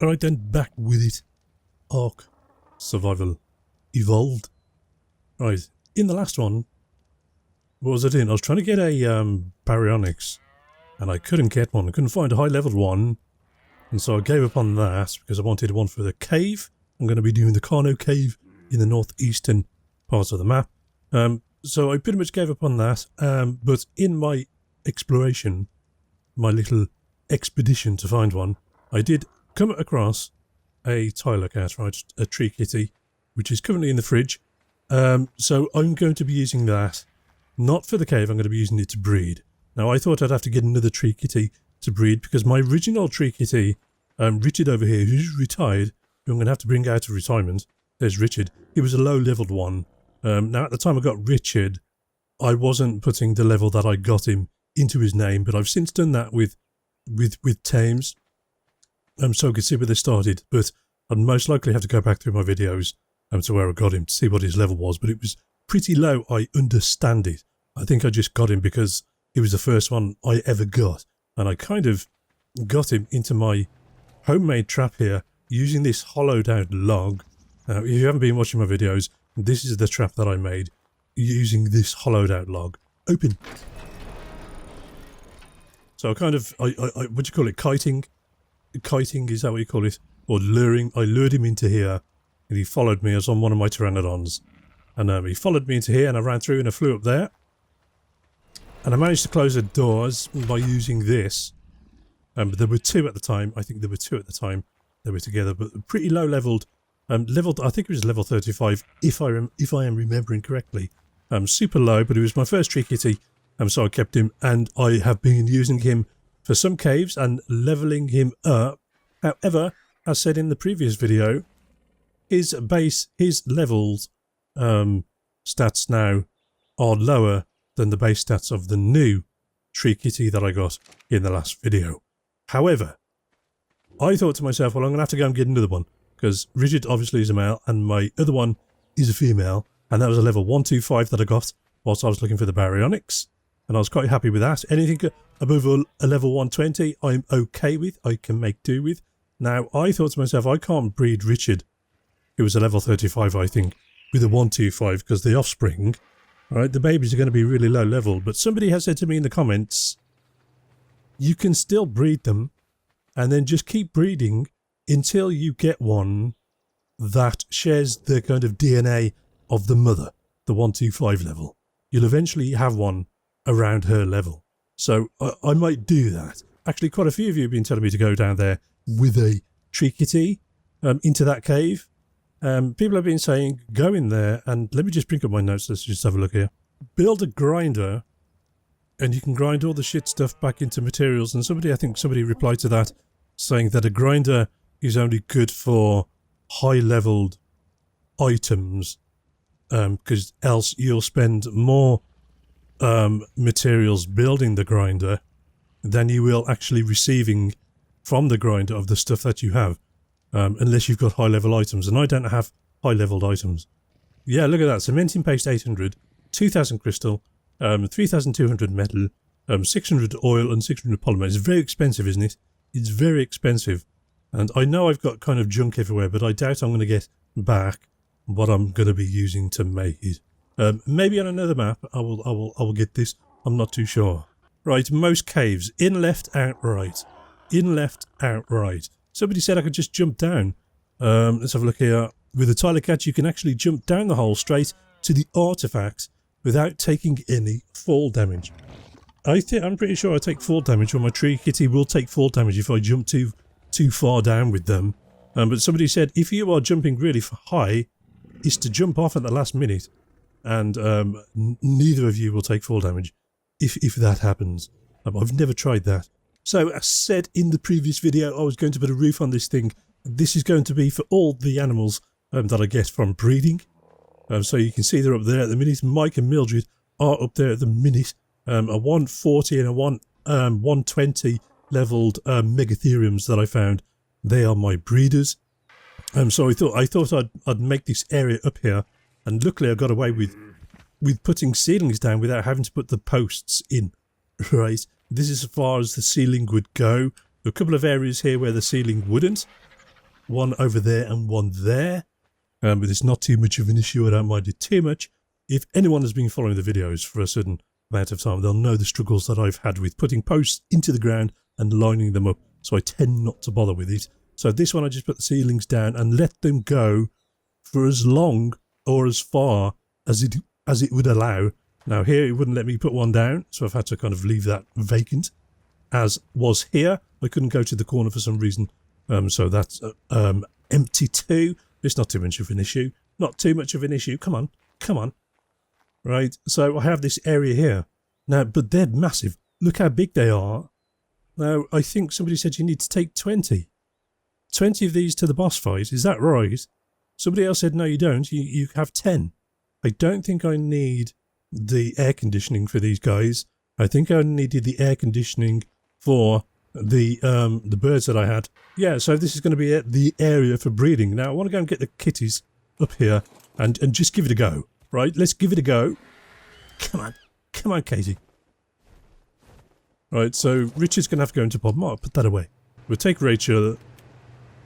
Alright then, back with it. ARK Survival Evolved. Right, in the last one, what was I doing? I was trying to get a baryonyx, and I couldn't get one. I couldn't find a high-leveled one, and so I gave up on that because I wanted one for the cave. I'm going to be doing the Carno cave in the northeastern parts of the map. So I pretty much gave up on that, but in my exploration, my little expedition to find one, I did come across a Tyler cat, right, a tree kitty, which is currently in the fridge. So I'm going to be using that, not for the cave, I'm going to be using it to breed. Now I thought I'd have to get another tree kitty to breed, because my original tree kitty, Richard over here, who's retired, who I'm going to have to bring out of retirement, there's Richard, he was a low-leveled one. Now at the time I got Richard, I wasn't putting the level that I got him into his name, but I've since done that with tames. So I could see where they started, but I'd most likely have to go back through my videos to where I got him to see what his level was, but it was pretty low. I understand it. I think I just got him because he was the first one I ever got, and I kind of got him into my homemade trap here using this hollowed out log. If you haven't been watching my videos, this is the trap that I made using this hollowed out log. Open. So I kind of, what do you call it, kiting? Kiting, is that what you call it? Or luring? I lured him into here, and he followed me as on one of my pteranodons. And he followed me into here, and I ran through and I flew up there. And I managed to close the doors by using this. But there were two at the time. I think there were two at the time. They were together, but pretty low leveled. Leveled, I think it was level 35, if I am remembering correctly. Super low, but it was my first tree kitty. So I kept him, and I have been using him for some caves and leveling him up. However, as said in the previous video, his levels stats now are lower than the base stats of the new tree kitty that I got in the last video. However, I thought to myself, well, I'm going to have to go and get another one, because Rigid obviously is a male and my other one is a female, and that was a level 125 that I got whilst I was looking for the baryonyx, and I was quite happy with that. Anything above a level 120 I'm okay with, I can make do with. Now I thought to myself, I can't breed Richard, who was a level 35 I think, with a 125, because the offspring, right, the babies are going to be really low level. But somebody has said to me in the comments, you can still breed them and then just keep breeding until you get one that shares the kind of DNA of the mother, the 125 level. You'll eventually have one around her level. So I might do that. Actually, quite a few of you have been telling me to go down there with a tree kitty into that cave. People have been saying, go in there, and let me just bring up my notes, let's just have a look here. Build a grinder, and you can grind all the shit stuff back into materials. And I think somebody replied to that, saying that a grinder is only good for high-leveled items, because else you'll spend more materials building the grinder than you will actually receiving from the grinder of the stuff that you have, unless you've got high-level items, and I don't have high-leveled items. Yeah, look at that. Cementing paste 800, 2000 crystal, 3200 metal, 600 oil and 600 polymer. It's very expensive, isn't it? It's very expensive. And I know I've got kind of junk everywhere, but I doubt I'm going to get back what I'm going to be using to make it. Maybe on another map I will get this. I'm not too sure. Right, most caves, in left, out right. In left, out right. Somebody said I could just jump down. Let's have a look here. With the Tyler cat, you can actually jump down the hole straight to the artifacts without taking any fall damage. I'm pretty sure I take fall damage, or my tree kitty will take fall damage if I jump too far down with them. But somebody said if you are jumping really high, is to jump off at the last minute, and neither of you will take fall damage if that happens. I've never tried that. So as said in the previous video, I was going to put a roof on this thing. This is going to be for all the animals that I get from breeding. So you can see they're up there at the minute. Mike and Mildred are up there at the minute. A 140 and a 120 leveled megatheriums that I found. They are my breeders. So I thought I'd make this area up here, and luckily I got away with putting ceilings down without having to put the posts in. Right, this is as far as the ceiling would go. There are a couple of areas here where the ceiling wouldn't, one over there and one there. But it's not too much of an issue. I don't mind it too much. If anyone has been following the videos for a certain amount of time, they'll know the struggles that I've had with putting posts into the ground and lining them up. So I tend not to bother with it. So this one I just put the ceilings down and let them go for as long or as far as it would allow. Now here it wouldn't let me put one down, so I've had to kind of leave that vacant. As was here, I couldn't go to the corner for some reason. So that's empty too. It's not too much of an issue. Not too much of an issue. Come on. Come on. Right. So I have this area here. Now, but they're massive. Look how big they are. Now, I think somebody said you need to take 20. 20 of these to the boss fight. Is that right? Somebody else said, no, you don't. You have 10. I don't think I need the air conditioning for these guys. I think I needed the air conditioning for the birds that I had. Yeah, so this is going to be the area for breeding. Now, I want to go and get the kitties up here and just give it a go. Right, let's give it a go. Come on. Come on, Katie. Right, so Richard's going to have to go into pod. Mark, put that away. We'll take Rachel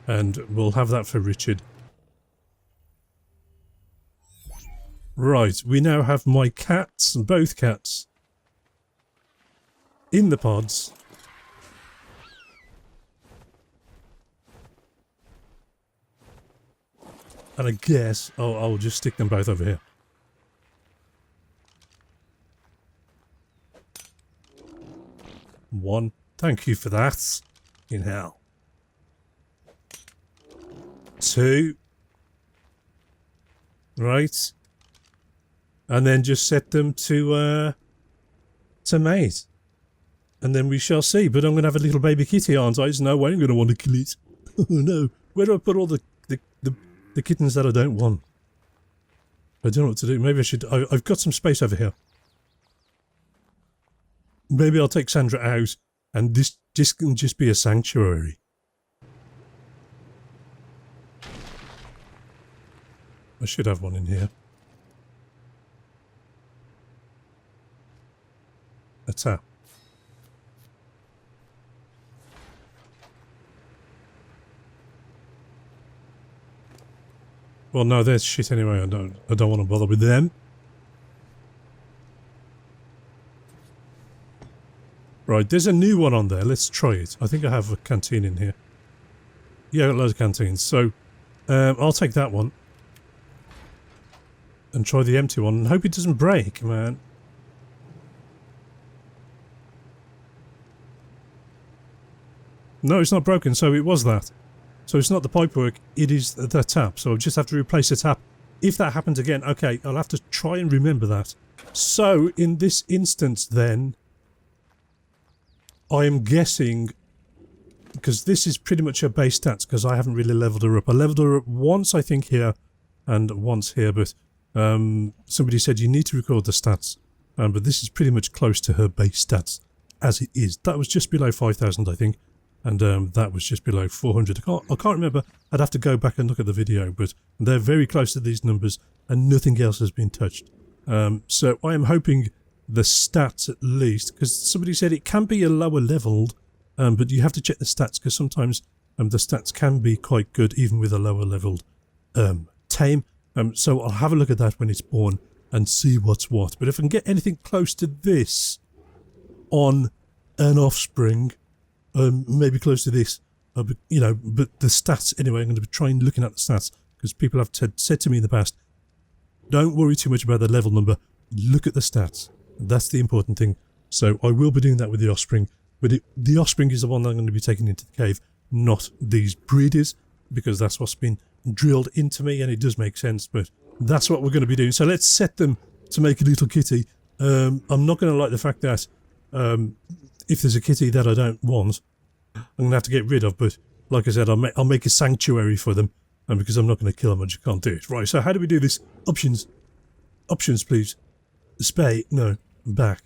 and we'll have that for Richard. Right, we now have my cats, both cats, in the pods. And I guess I'll just stick them both over here. One. Thank you for that. In hell. 2. Right. And then just set them to mate. And then we shall see. But I'm going to have a little baby kitty, aren't I? There's no way I'm going to want to kill it. Oh no. Where do I put all the kittens that I don't want? I don't know what to do. Maybe I should... I've got some space over here. Maybe I'll take Sandra out and this can just be a sanctuary. I should have one in here. A tap. Well, no, there's shit anyway. I don't want to bother with them. Right, there's a new one on there. Let's try it. I think I have a canteen in here. Yeah, loads of canteens. So, I'll take that one. And try the empty one. And hope it doesn't break, man. No, it's not broken, so it was that. So it's not the pipework, it is the tap. So I'll just have to replace the tap. If that happens again, okay, I'll have to try and remember that. So, in this instance then, I am guessing, because this is pretty much her base stats, because I haven't really leveled her up. I leveled her up once, I think, here, and once here, but somebody said you need to record the stats. But this is pretty much close to her base stats, as it is. That was just below 5,000, I think, and that was just below 400. I can't remember. I'd have to go back and look at the video, but they're very close to these numbers, and nothing else has been touched. So I am hoping the stats at least, because somebody said it can be a lower leveled, but you have to check the stats, because sometimes the stats can be quite good even with a lower leveled tame. So I'll have a look at that when it's born and see what's what. But if I can get anything close to this on an offspring, maybe close to this, but, you know, but the stats anyway, I'm going to be trying looking at the stats, because people have said to me in the past, don't worry too much about the level number, look at the stats. That's the important thing. So I will be doing that with the offspring, but the offspring is the one that I'm going to be taking into the cave, not these breeders, because that's what's been drilled into me, and it does make sense, but that's what we're going to be doing. So let's set them to make a little kitty. I'm not going to like the fact that if there's a kitty that I don't want, I'm going to have to get rid of, but like I said, I'll make a sanctuary for them, and because I'm not going to kill them, I just can't do it. Right, so how do we do this? Options. Options, please. Spay. No. Back.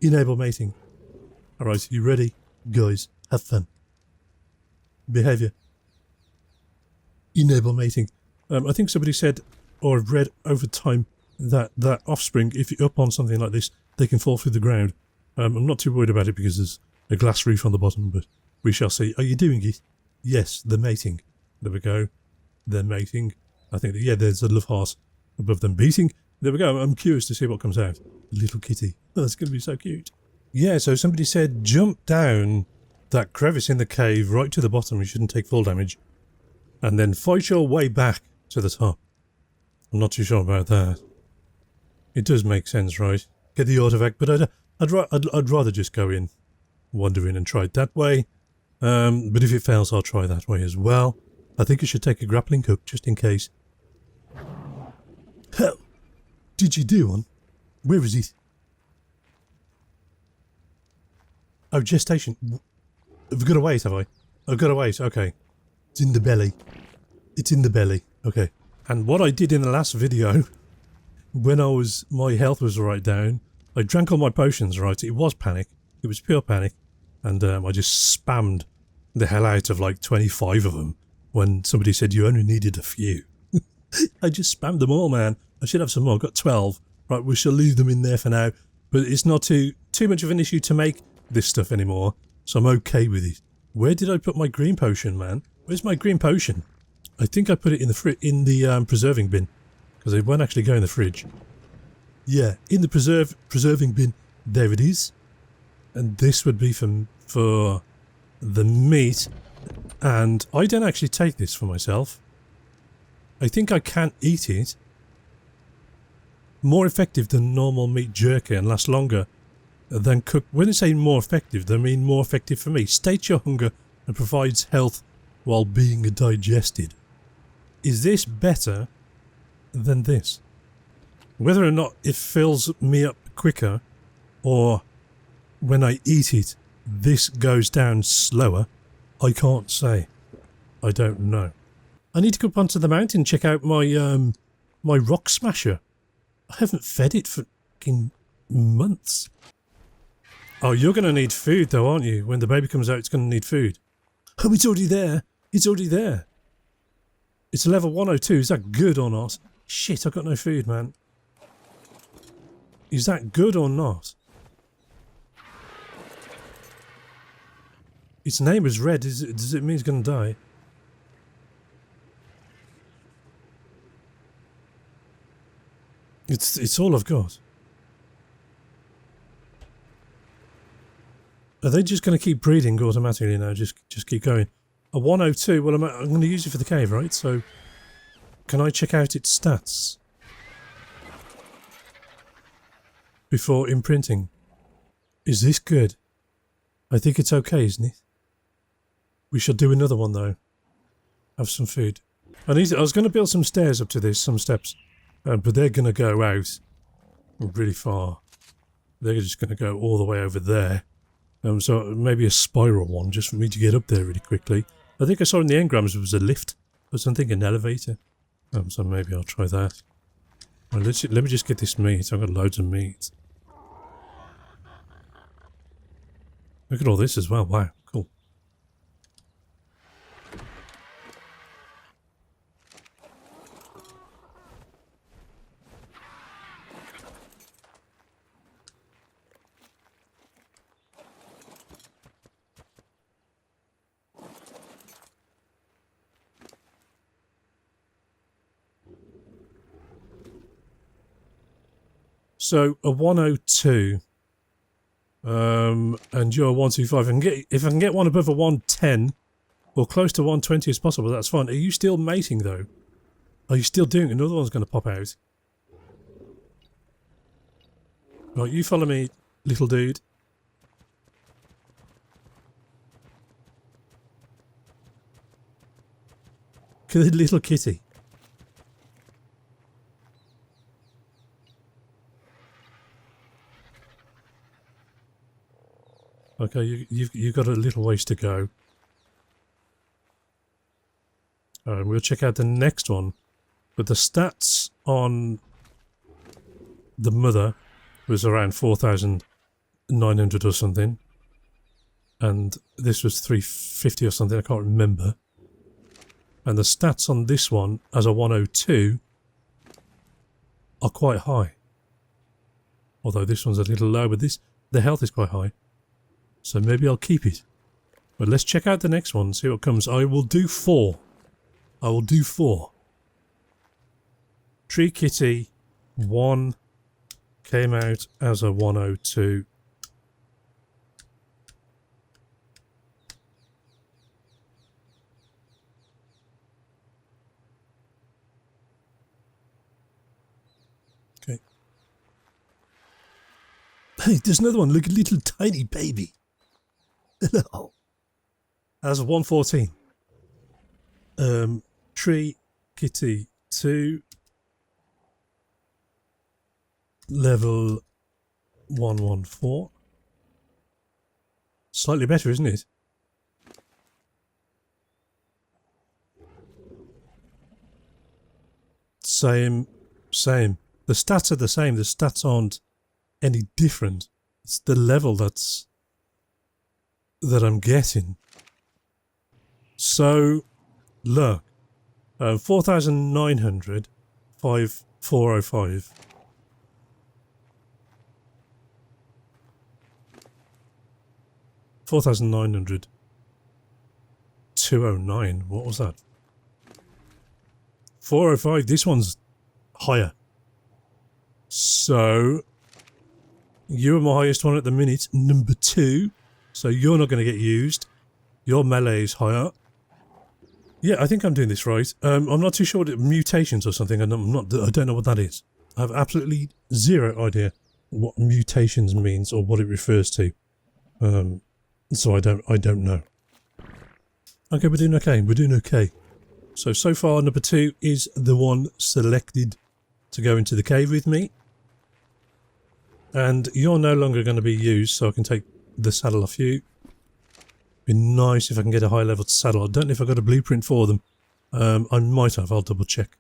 Enable mating. Alright, you ready? Guys, have fun. Behavior. Enable mating. I think somebody said, or I've read over time, that offspring, if you're up on something like this, they can fall through the ground. I'm not too worried about it because there's a glass reef on the bottom, but we shall see. Are you doing it? Yes, the mating. There we go. They're mating. I think, yeah, there's a love heart above them beating. There we go. I'm curious to see what comes out. Little kitty. Oh, that's going to be so cute. Yeah, so somebody said jump down that crevice in the cave right to the bottom. You shouldn't take full damage. And then fight your way back to the top. I'm not too sure about that. It does make sense, right? Get the artifact, but I'd rather just go in, wander in and try it that way. But if it fails, I'll try that way as well. I think I should take a grappling hook just in case. Hell, did you do one? Where is it? Oh, gestation. I've got to wait, have I? I've got to wait, okay. It's in the belly. It's in the belly, okay. And what I did in the last video, when my health was right down, I drank all my potions, right? It was panic. It was pure panic. And I just spammed the hell out of like 25 of them when somebody said you only needed a few. I just spammed them all, man. I should have some more. I've got 12. Right, we shall leave them in there for now. But it's not too much of an issue to make this stuff anymore, so I'm okay with it. Where did I put my green potion, man? Where's my green potion? I think I put it in the preserving bin, because it won't actually go in the fridge. Yeah, in the preserving bin. There it is. And this would be for the meat. And I don't actually take this for myself. I think I can eat it. More effective than normal meat jerky and lasts longer than cooked. When I say more effective, they mean more effective for me. States your hunger and provides health while being digested. Is this better than this? Whether or not it fills me up quicker, or when I eat it, this goes down slower, I can't say. I don't know. I need to go up onto the mountain and check out my my rock smasher. I haven't fed it for fucking months. Oh, you're going to need food though, aren't you? When the baby comes out, it's going to need food. Oh, it's already there. It's already there. It's level 102. Is that good or not? Shit, I've got no food, man. Is that good or not? Its name is red. Does it mean it's going to die? It's all I've got. Are they just going to keep breeding automatically now? Just keep going. A 102. Well, I'm going to use it for the cave, right? So, can I check out its stats before imprinting? Is this good? I think it's okay, isn't it? We shall do another one though. Have some food. I was going to build some stairs up to this, some steps, but they're going to go out really far. They're just going to go all the way over there. So maybe a spiral one just for me to get up there really quickly. I think I saw in the engrams there was a lift or something, an elevator. So maybe I'll try that. Well, let me just get this meat. I've got loads of meat. Look at all this as well. Wow, cool. So a 102, and you're a 125. If I can get one above a 110, or close to 120 as possible, that's fine. Are you still mating though? Are you still doing it? Another one's going to pop out. Right, you follow me, little dude. Good little kitty. Okay, you've got a little ways to go. We'll check out the next one. But the stats on the mother was around 4,900 or something. And this was 350 or something, I can't remember. And the stats on this one, as a 102, are quite high. Although this one's a little low, but the health is quite high. So maybe I'll keep it. But let's check out the next one and see what comes. I will do 4. I will do 4. Tree Kitty 1 came out as a 102. Okay. Hey, there's another one. Look, a little tiny baby. Hello. As a 114. Tree Kitty 2. Level 114. Slightly better, isn't it? Same. The stats are the same. The stats aren't any different. It's the level that I'm getting. So, look. 4,900. 405. $4,900. 209. What was that? 405. This one's higher. So, you are my highest one at the minute, number 2. So you're not going to get used. Your melee is higher. Yeah, I think I'm doing this right. I'm not too sure what mutations or something, and I don't know what that is. I have absolutely zero idea what mutations means or what it refers to. So I don't know. Okay, we're doing okay. We're doing okay. So far, number 2 is the one selected to go into the cave with me. And you're no longer going to be used, so I can take the saddle off you. Be nice if I can get a high level saddle. I don't know if I got a blueprint for them. I might have. I'll double check.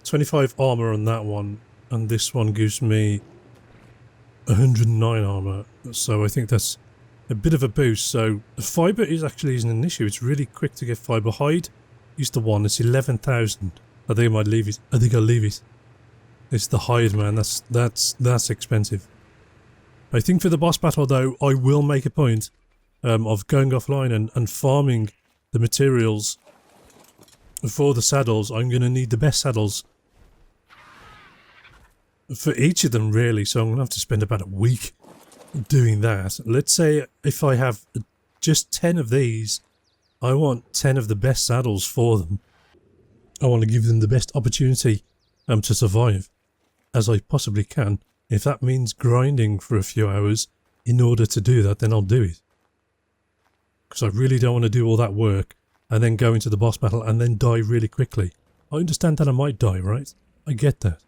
25 armor on that one, and this one gives me 109 armor. So I think that's a bit of a boost. So fiber isn't an issue. It's really quick to get fiber. Hide is the one. It's 11,000. I think I might leave it. I think I'll leave it. It's the hide, man. That's expensive. I think for the boss battle, though, I will make a point of going offline and farming the materials for the saddles. I'm going to need the best saddles for each of them, really. So I'm going to have to spend about a week doing that. Let's say if I have just 10 of these, I want 10 of the best saddles for them. I want to give them the best opportunity to survive as I possibly can. If that means grinding for a few hours in order to do that, then I'll do it. Because I really don't want to do all that work and then go into the boss battle and then die really quickly. I understand that I might die, right? I get that.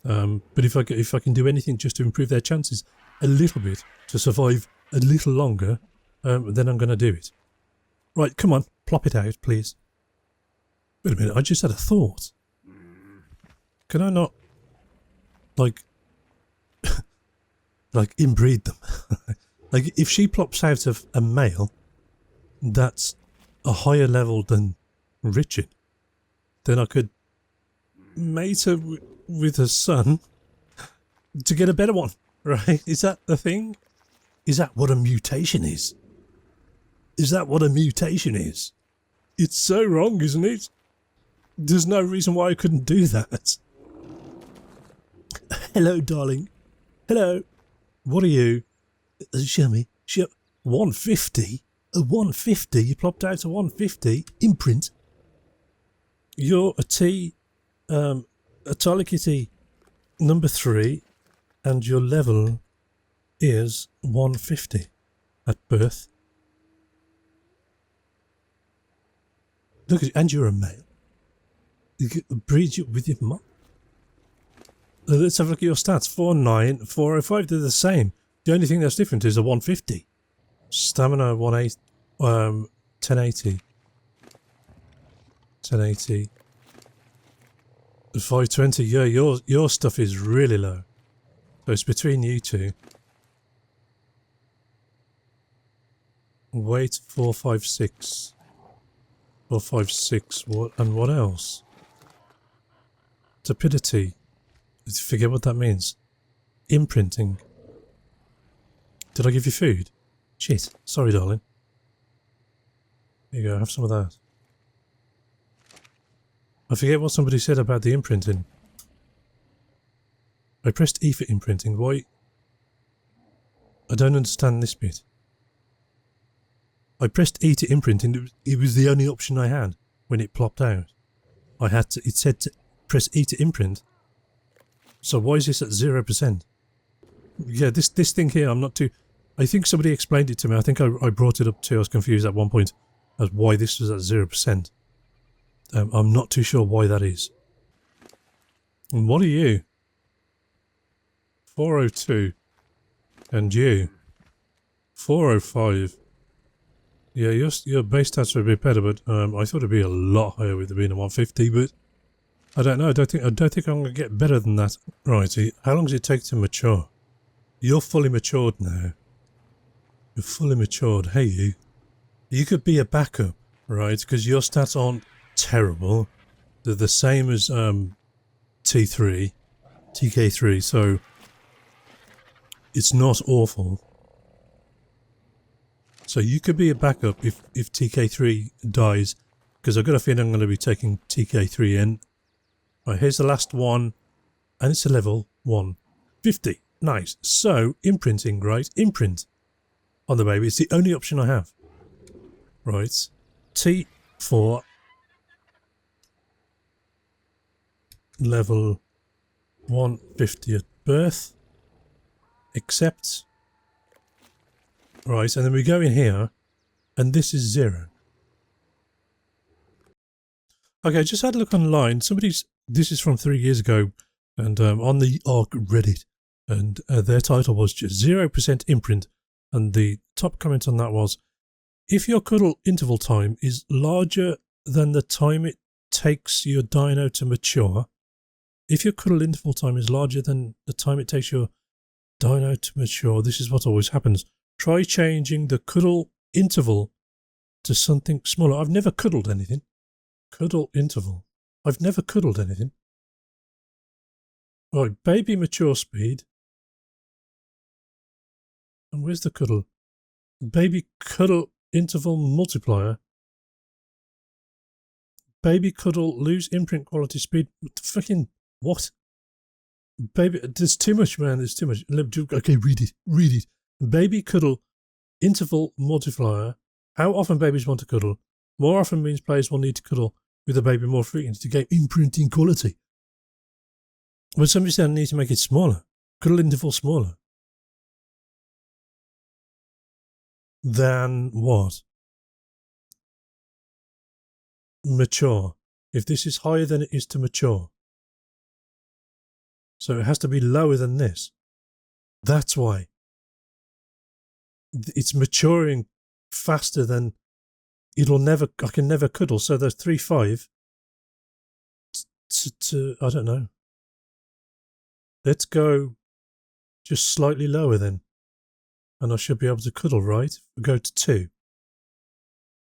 But if I can do anything just to improve their chances a little bit, to survive a little longer, then I'm going to do it. Right, come on, plop it out, please. Wait a minute, I just had a thought. Can I not, like inbreed them? Like, if she plops out of a male that's a higher level than Richard, then I could mate her with her son to get a better one, right? Is that the thing? Is that what a mutation is? Is that what a mutation is? It's so wrong, isn't it? There's no reason why I couldn't do that. Hello, darling. Hello. What are you? Show me. 150? A 150? You plopped out a 150? Imprint? You're a Tolikitty number 3, and your level is 150 at birth. Look at you, and you're a male. You could breed you with your mum. Let's have a look at your stats. 409, 405, they're the same. The only thing that's different is a 150. Stamina 1080. 1080. 520, yeah, your stuff is really low. So it's between you two. Weight 456. 456, what else? Tepidity. Forget what that means. Imprinting. Did I give you food? Shit. Sorry, darling. Here you go, have some of that. I forget what somebody said about the imprinting. I pressed E for imprinting. Why? I don't understand this bit. I pressed E to imprint and it was the only option I had when it plopped out. It said to press E to imprint. So why is this at 0%? Yeah, this thing here, I'm not too... I think somebody explained it to me. I think I brought it up too. I was confused at one point as why this was at 0%. I'm not too sure why that is. And what are you? 402. And you? 405. Yeah, your base stats are a bit better, but I thought it'd be a lot higher with it being a 150, but I don't know. I don't think I'm gonna get better than that. Right, so how long does it take to mature? You're fully matured now. You're fully matured. Hey, you. You could be a backup, right? Because your stats aren't terrible. They're the same as TK3, so it's not awful. So you could be a backup if TK3 dies, because I've got a feeling I'm going to be taking TK3 in. Right, here's the last one, and it's a level 150. Nice. So, imprinting, right? Imprint on the baby. It's the only option I have. Right. T4. Level 150 at birth. Accept. Right, and then we go in here, and this is 0. Okay, I just had a look online. This is from 3 years ago, and on the ARK Reddit, and their title was just 0% imprint, and the top comment on that was, if your cuddle interval time is larger than the time it takes your dino to mature, if your cuddle interval time is larger than the time it takes your dino to mature, this is what always happens. Try changing the cuddle interval to something smaller. I've never cuddled anything. Cuddle interval. I've never cuddled anything. Right, baby mature speed. And where's the cuddle? Baby cuddle interval multiplier. Baby cuddle lose imprint quality speed. Fucking what? Baby, there's too much, man. There's too much. Okay, read it. Read it. Baby cuddle interval multiplier. How often babies want to cuddle? More often means players will need to cuddle with the baby more frequently to gain imprinting quality. But somebody said I need to make it smaller. Cuddle interval smaller. Than what? Mature. If this is higher than it is to mature. So it has to be lower than this. That's why. It's maturing faster than I can never cuddle. So there's 3.5 to I don't know. Let's go just slightly lower then. And I should be able to cuddle, right? We go to 2.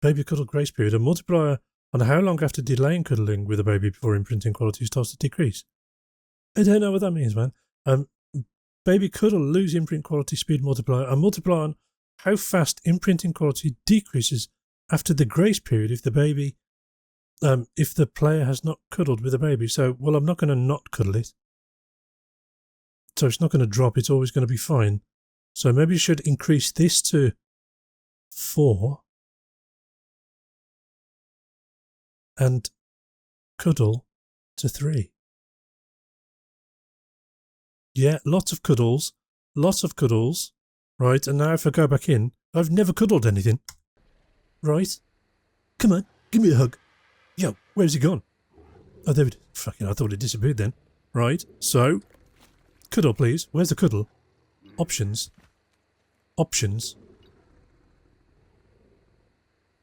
Baby cuddle grace period. A multiplier on how long after delaying cuddling with a baby before imprinting quality starts to decrease. I don't know what that means, man. Baby cuddle lose imprint quality speed multiplier. A multiplier on how fast imprinting quality decreases after the grace period if the baby, if the player has not cuddled with a baby. So, well, I'm not going to not cuddle it. So it's not going to drop. It's always going to be fine. So maybe you should increase this to 4 and cuddle to 3. Yeah, lots of cuddles, right? And now if I go back in, I've never cuddled anything, right? Come on, give me a hug. Yo, where's he gone? Oh, there it. Fucking, I thought it disappeared then. Right, so cuddle, please. Where's the cuddle? Options.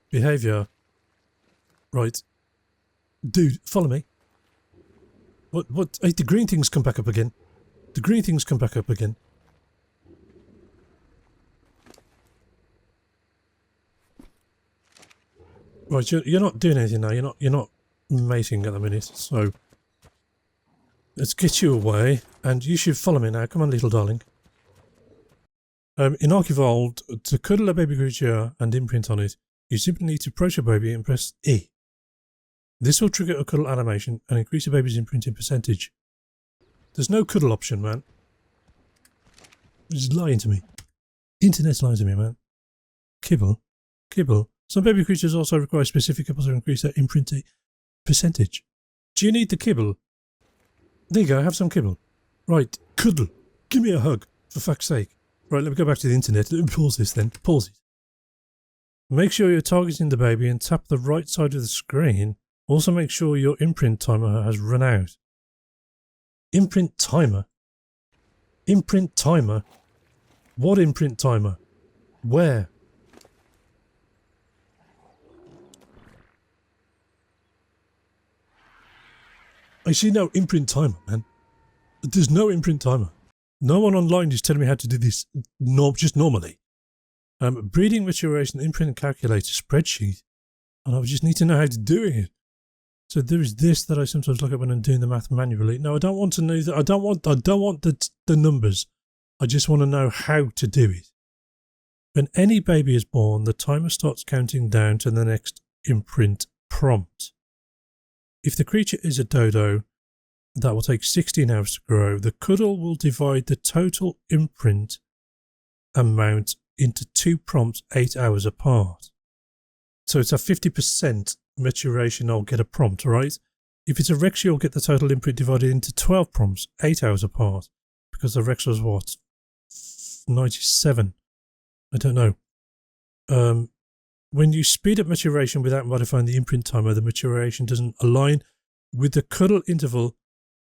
Behavior. Right. Dude, follow me. What? Hey, the green things come back up again. Right, you're not doing anything now. You're not mating at the minute. So let's get you away, and you should follow me now. Come on, little darling. In ARK Evolved, to cuddle a baby creature and imprint on it, you simply need to approach a baby and press E. This will trigger a cuddle animation and increase the baby's imprinting percentage. There's no cuddle option, man. It's lying to me. Internet's lying to me, man. Kibble. Kibble. Some baby creatures also require specific kibbles to increase their imprinting percentage. Do you need the kibble? There you go, have some kibble. Right, cuddle. Give me a hug, for fuck's sake. Right, let me go back to the internet. Let me pause this then. Pause it. Make sure you're targeting the baby and tap the right side of the screen. Also make sure your imprint timer has run out. Imprint timer? Imprint timer? What imprint timer? Where? I see no imprint timer, man. There's no imprint timer. No one online is telling me how to do this just normally. Breeding maturation imprint calculator spreadsheet. And I just need to know how to do it. So there is this that I sometimes look at when I'm doing the math manually. No, I don't want to know that. I don't want the numbers. I just want to know how to do it. When any baby is born, the timer starts counting down to the next imprint prompt. If the creature is a dodo, that will take 16 hours to grow. The cuddle will divide the total imprint amount into 2 prompts 8 hours apart. So it's a 50% maturation, I'll get a prompt, right? If it's a Rex, you'll get the total imprint divided into 12 prompts 8 hours apart. Because the Rex was what? 97? I don't know. When you speed up maturation without modifying the imprint timer, the maturation doesn't align with the cuddle interval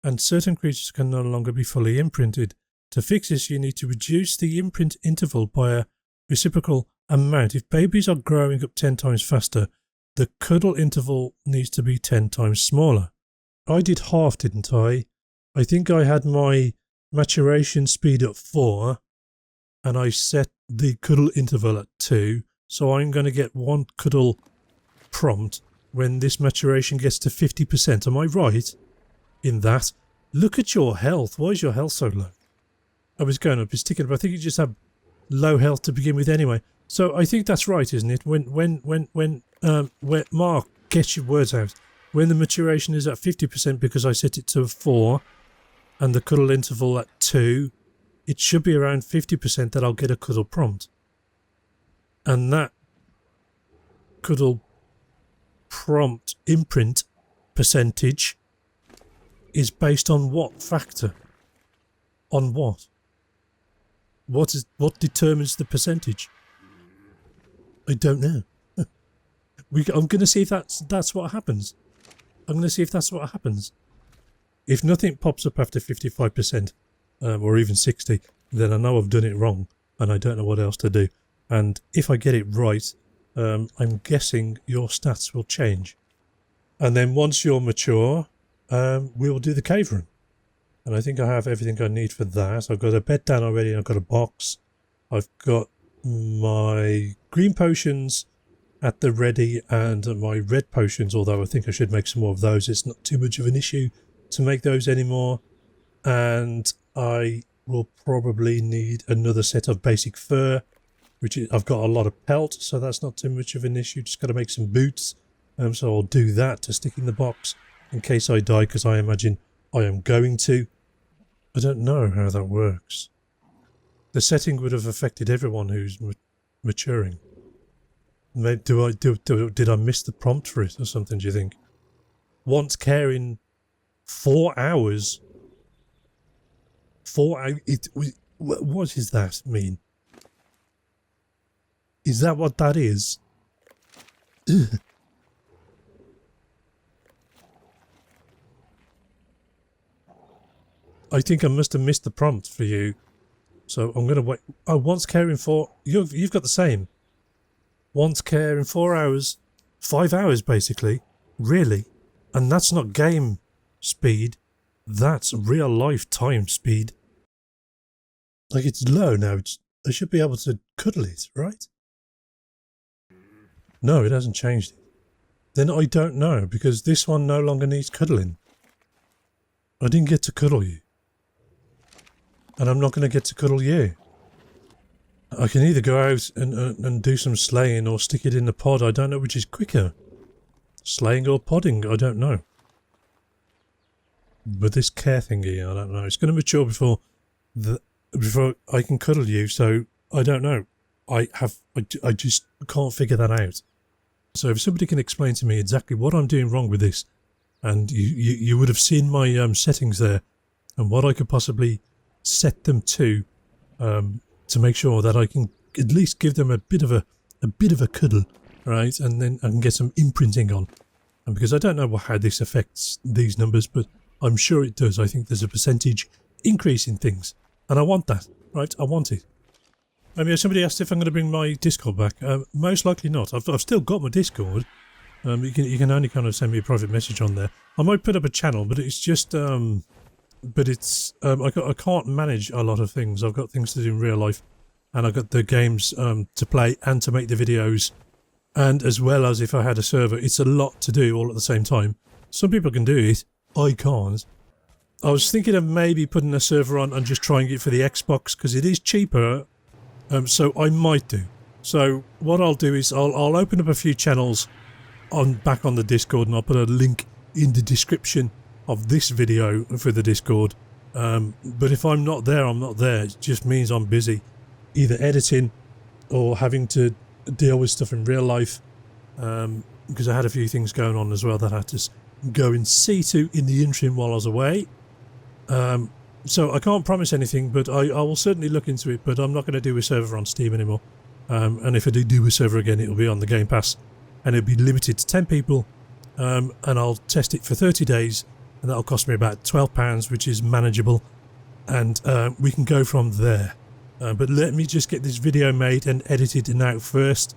and certain creatures can no longer be fully imprinted. To fix this, you need to reduce the imprint interval by a reciprocal amount. If babies are growing up 10 times faster, the cuddle interval needs to be 10 times smaller. I did half, didn't I? I think I had my maturation speed at 4 and I set the cuddle interval at 2. So I'm going to get 1 cuddle prompt when this maturation gets to 50%. Am I right in that? Look at your health. Why is your health so low? I was going up his ticket, but I think you just have low health to begin with anyway. So I think that's right, isn't it? When Mark, get your words out. When the maturation is at 50% because I set it to 4 and the cuddle interval at 2, it should be around 50% that I'll get a cuddle prompt. And that cuddle prompt imprint percentage is based on what factor? On what? What determines the percentage? I don't know. I'm going to see if that's what happens. I'm going to see if that's what happens. If nothing pops up after 55%, or even 60, then I know I've done it wrong and I don't know what else to do. And if I get it right, I'm guessing your stats will change. And then once you're mature, we will do the cave room. And I think I have everything I need for that. I've got a bed down already. I've got a box. I've got my green potions at the ready and my red potions, although I think I should make some more of those. It's not too much of an issue to make those anymore. And I will probably need another set of basic fur, which is, I've got a lot of pelt, so that's not too much of an issue. Just got to make some boots. So I'll do that to stick in the box in case I die, because I imagine I am going to. I don't know how that works. The setting would have affected everyone who's maturing. Did I miss the prompt for it or something, do you think? Once caring 4 hours. 4 hours. What does that mean? Is that what that is? Ugh. I think I must have missed the prompt for you. So I'm going to wait. Oh, once caring for... You've got the same. Once caring 4 hours. 5 hours, basically. Really? And that's not game speed. That's real life time speed. Like, it's low now. I should be able to cuddle it, right? No, it hasn't changed it. Then I don't know, because this one no longer needs cuddling. I didn't get to cuddle you. And I'm not going to get to cuddle you. I can either go out and do some slaying or stick it in the pod. I don't know which is quicker. Slaying or podding, I don't know. But this care thingy, I don't know. It's going to mature before I can cuddle you, so I don't know. I just can't figure that out. So if somebody can explain to me exactly what I'm doing wrong with this, and you would have seen my settings there, and what I could possibly set them to make sure that I can at least give them a bit of a cuddle, right? And then I can get some imprinting on. And because I don't know how this affects these numbers, but I'm sure it does. I think there's a percentage increase in things, and I want that, right? I want it. I mean, somebody asked if I'm going to bring my Discord back. Most likely not. I've still got my Discord. You can only kind of send me a private message on there. I might put up a channel, but it's just I can't manage a lot of things. I've got things to do in real life, and I've got the games to play and to make the videos, and as well as if I had a server, it's a lot to do all at the same time. Some people can do it. I can't. I was thinking of maybe putting a server on and just trying it for the Xbox because it is cheaper. So I might do. So what I'll do is I'll open up a few channels back on the Discord, and I'll put a link in the description of this video for the Discord. But if I'm not there, I'm not there. It just means I'm busy either editing or having to deal with stuff in real life, because I had a few things going on as well that I had to go and see to in the interim while I was away. So I can't promise anything, but I will certainly look into it, but I'm not going to do a server on Steam anymore. And if I do a server again, it'll be on the Game Pass, and it'll be limited to 10 people, and I'll test it for 30 days, and that'll cost me about £12, which is manageable, and we can go from there. But let me just get this video made and edited and out first,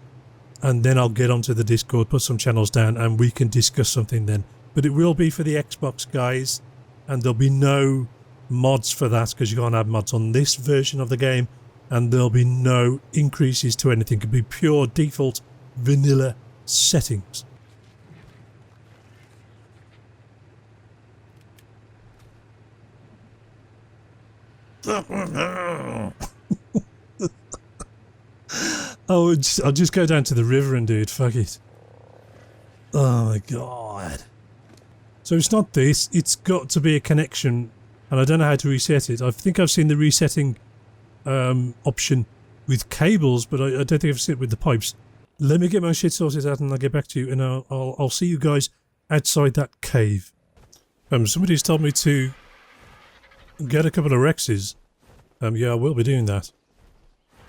and then I'll get onto the Discord, put some channels down, and we can discuss something then. But it will be for the Xbox, guys, and there'll be no mods for that, because you can't have mods on this version of the game, and there'll be no increases to anything. It'll be pure default vanilla settings. I'll just go down to the river and do it. Fuck it. Oh my god. So it's not this. It's got to be a connection, and I don't know how to reset it. I think I've seen the resetting option with cables, but I don't think I've seen it with the pipes. Let me get my shit sorted out, and I'll get back to you, and I'll see you guys outside that cave. Somebody's told me to get a couple of Rexes. Yeah, I will be doing that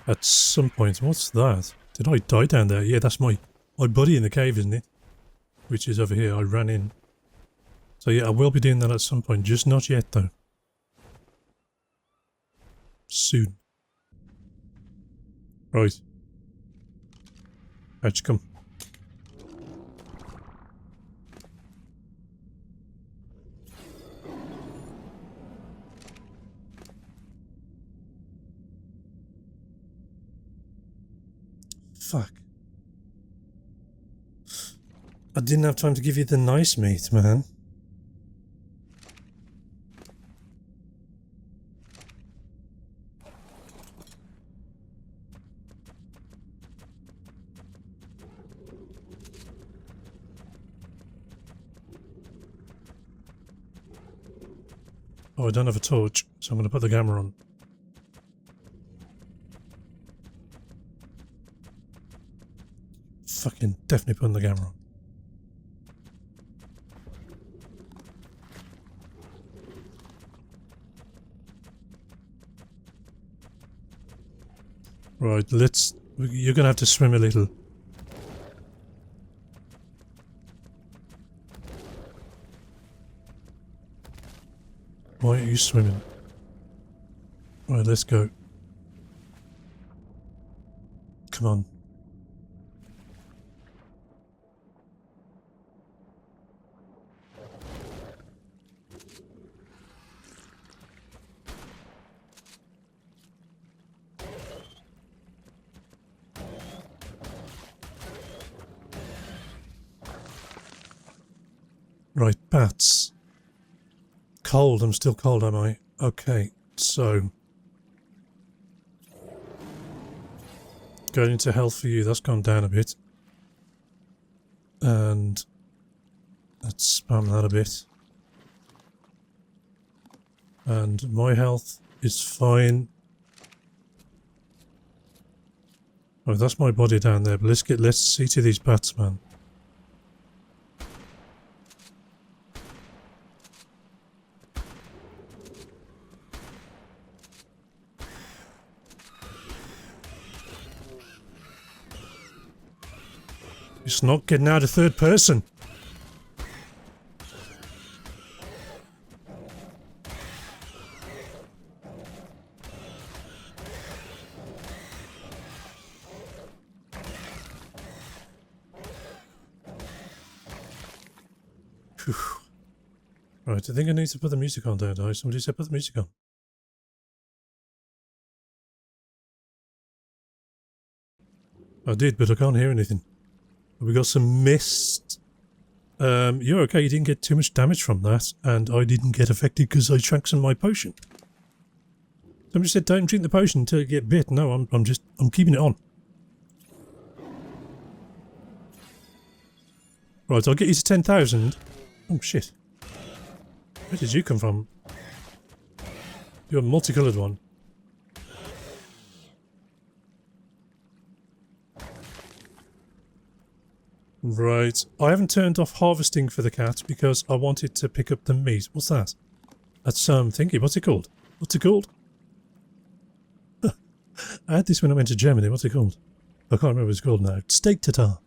at some point. What's that? Did I die down there? Yeah, that's my buddy in the cave, isn't it? Which is over here. I ran in. So yeah, I will be doing that at some point. Just not yet, though. Soon. Right. How'd you come? Fuck. I didn't have time to give you the nice meat, man. Oh, I don't have a torch, so I'm going to put the camera on. Fucking definitely putting the camera on. Right, you're going to have to swim a little. Why are you swimming? Right, let's go. Come on. Right, bats. Cold, I'm still cold, am I? Okay, so... going into health for you, that's gone down a bit. And Let's spam that a bit. And my health is fine. Oh, that's my body down there, but let's see to these bats, man. It's not getting out of third person. Whew. Right, I think I need to put the music on, don't I? Somebody said put the music on. I did, but I can't hear anything. We got some mist. You're okay, you didn't get too much damage from that, and I didn't get affected because I drank some of my potion. Somebody said don't drink the potion until you get bit. No, I'm keeping it on. Right, I'll get you to 10,000. Oh shit. Where did you come from? You're a multicoloured one. Right, I haven't turned off harvesting for the cat because I wanted to pick up the meat. What's that? That's thingy. What's it called? What's it called? I had this when I went to Germany. What's it called? I can't remember what it's called now. Steak tartare.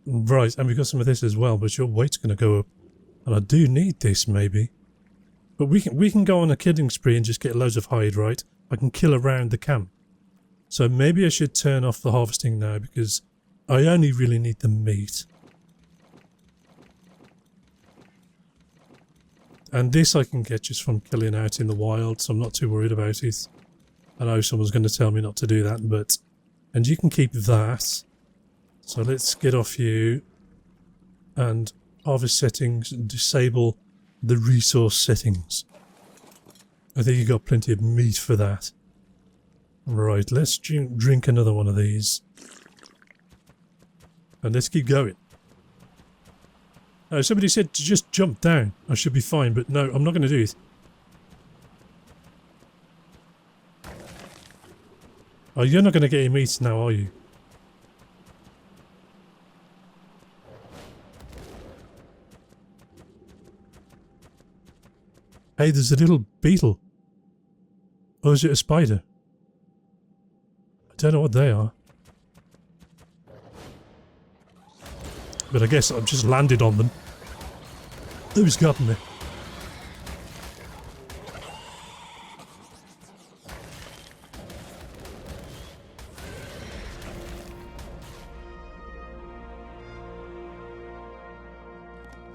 Right, and we got some of this as well, but your weight's going to go up. And I do need this, maybe. But we can go on a killing spree and just get loads of hide, right? I can kill around the camp. So maybe I should turn off the harvesting now because I only really need the meat. And this I can get just from killing out in the wild, so I'm not too worried about it. I know someone's going to tell me not to do that, but... And you can keep that. So let's get off you. And harvest settings, disable the resource settings. I think you got plenty of meat for that. Right, let's drink another one of these. And let's keep going. Somebody said to just jump down. I should be fine, but no, I'm not going to do it. Oh, you're not going to get your meat now, are you? Hey, there's a little beetle. Or is it a spider? I don't know what they are. But I guess I've just landed on them. Who's got me?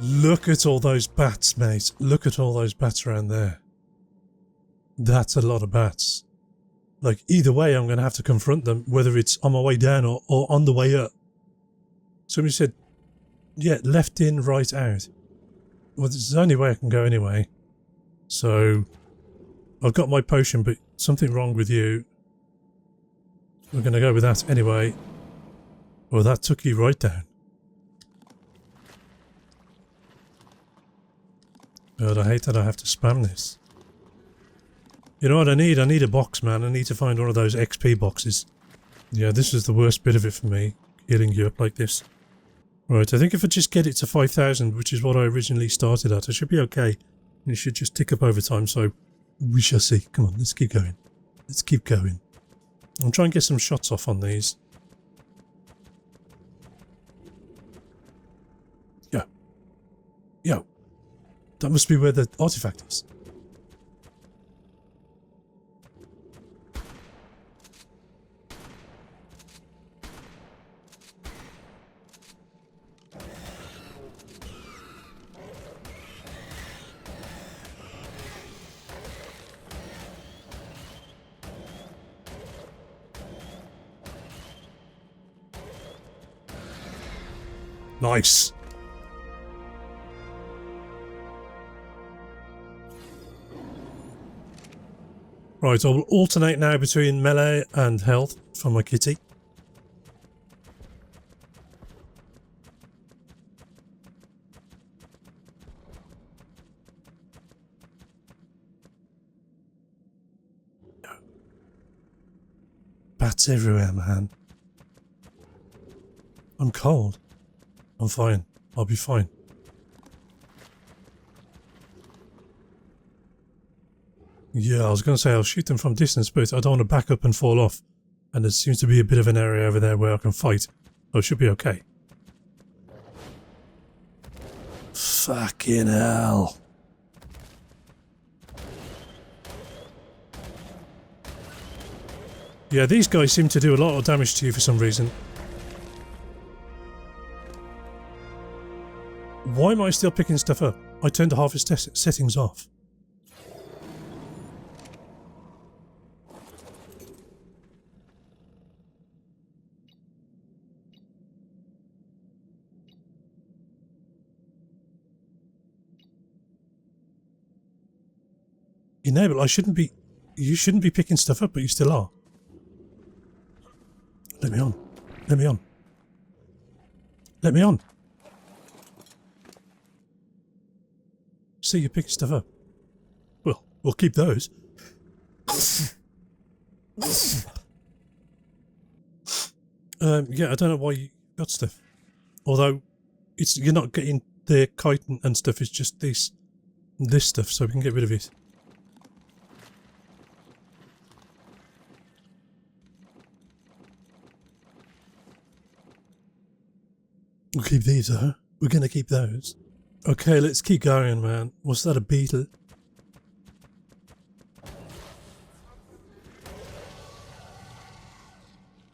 Look at all those bats, mate. Look at all those bats around there. That's a lot of bats. Like, either way, I'm going to have to confront them, whether it's on my way down or on the way up. Somebody said, yeah, left in, right out. Well, this is the only way I can go anyway. So, I've got my potion, but something wrong with you. We're going to go with that anyway. Well, that took you right down. God, I hate that I have to spam this. You know what I need? I need a box, man. I need to find one of those XP boxes. Yeah, this is the worst bit of it for me, healing you up like this. Right, I think if I just get it to 5,000, which is what I originally started at, I should be okay. And it should just tick up over time, so we shall see. Come on, let's keep going. Let's keep going. I'm trying to get some shots off on these. Yo. Yo. That must be where the artifact is. Nice. Right, I will alternate now between melee and health for my kitty. bats everywhere, man. I'm cold. I'm fine. I'll be fine. Yeah, I was going to say I'll shoot them from distance, but I don't want to back up and fall off. And there seems to be a bit of an area over there where I can fight. So it should be okay. Fucking hell. Yeah, these guys seem to do a lot of damage to you for some reason. Why am I still picking stuff up? I turned the harvest settings off. Enable, you shouldn't be picking stuff up, but you still are. Let me on. Let me on. Let me on. See, you're picking stuff up. Well, we'll keep those. Yeah, I don't know why you got stuff. Although, you're not getting the kite and stuff, it's just this stuff, so we can get rid of it. We'll keep these, huh? We're gonna keep those. Okay, let's keep going, man. Was that a beetle?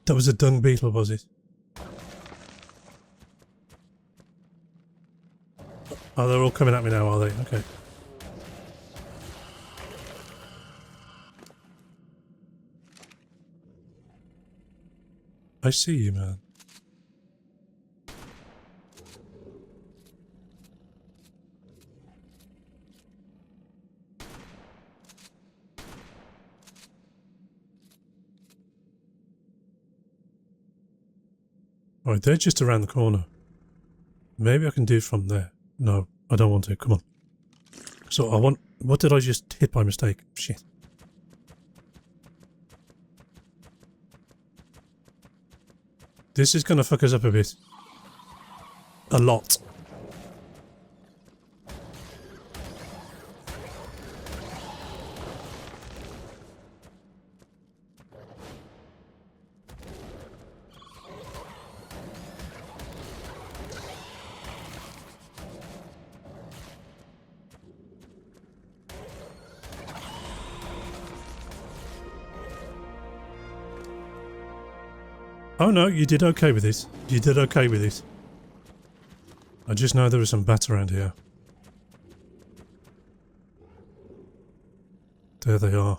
That was a dung beetle, was it? Oh, they're all coming at me now, are they? Okay. I see you, man. Alright, they're just around the corner. Maybe I can do it from there. No, I don't want to. Come on. So I want... What did I just hit by mistake? Shit. This is going to fuck us up a bit. A lot. Oh no, you did okay with this. You did okay with it. I just know there are some bats around here. There they are.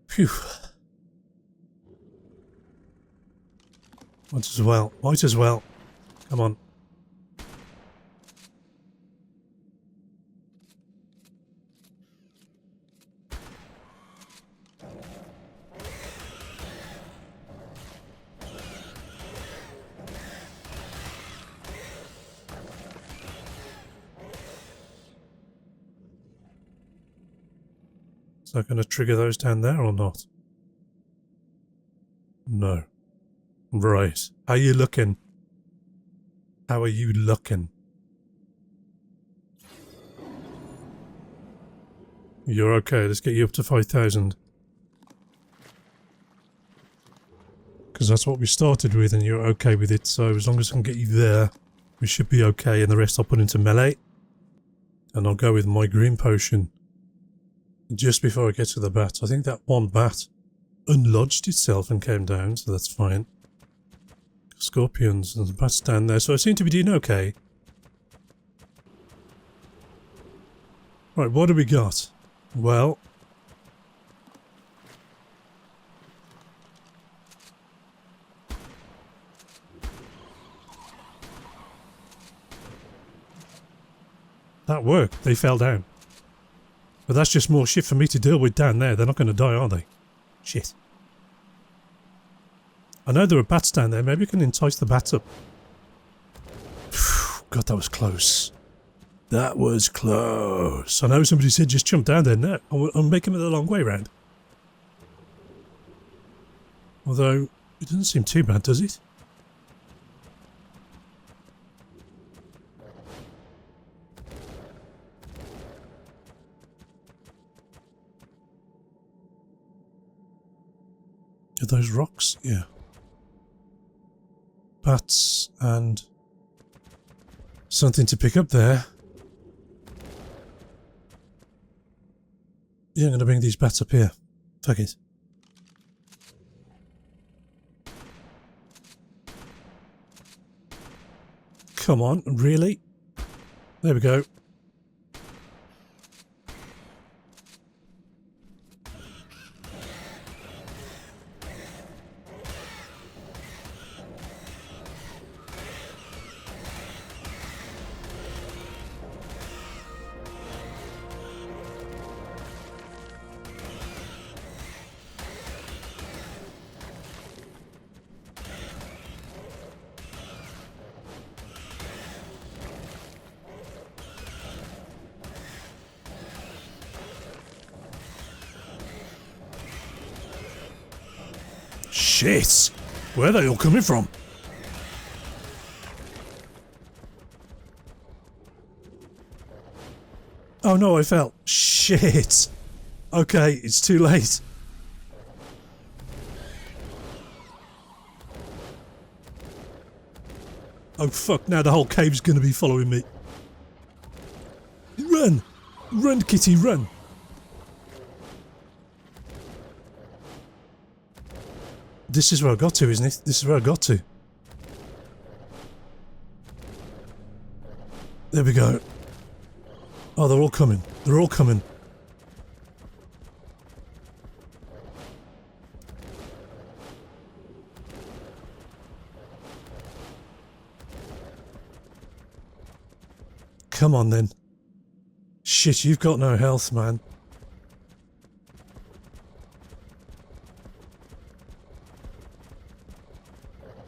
Phew. Might as well. Might as well. Come on. Is that going to trigger those down there or not? No. Right. How are you looking? How are you looking? You're okay. Let's get you up to 5,000. Because that's what we started with and you're okay with it. So as long as I can get you there, we should be okay. And the rest I'll put into melee. And I'll go with my green potion. Just before I get to the bats. I think that one bat unlodged itself and came down, so that's fine. Scorpions and bats down there, so I seem to be doing okay. Right, what do we got? Well... that worked. They fell down. But that's just more shit for me to deal with down there. They're not going to die, are they? Shit. I know there are bats down there. Maybe we can entice the bats up. God, that was close. That was close. I know somebody said just jump down there. No, I'm making it the long way round. Although, it doesn't seem too bad, does it? Are those rocks? Yeah. Bats and something to pick up there. Yeah, I'm going to bring these bats up here. Fuck it. Come on, really? There we go. Shit! Where are they all coming from? Oh no, I fell. Shit! Okay, it's too late. Oh fuck, now the whole cave's gonna be following me. Run! Run, kitty, run! This is where I got to, isn't it? This is where I got to. There we go. Oh, they're all coming. They're all coming. Come on then. Shit, you've got no health, man.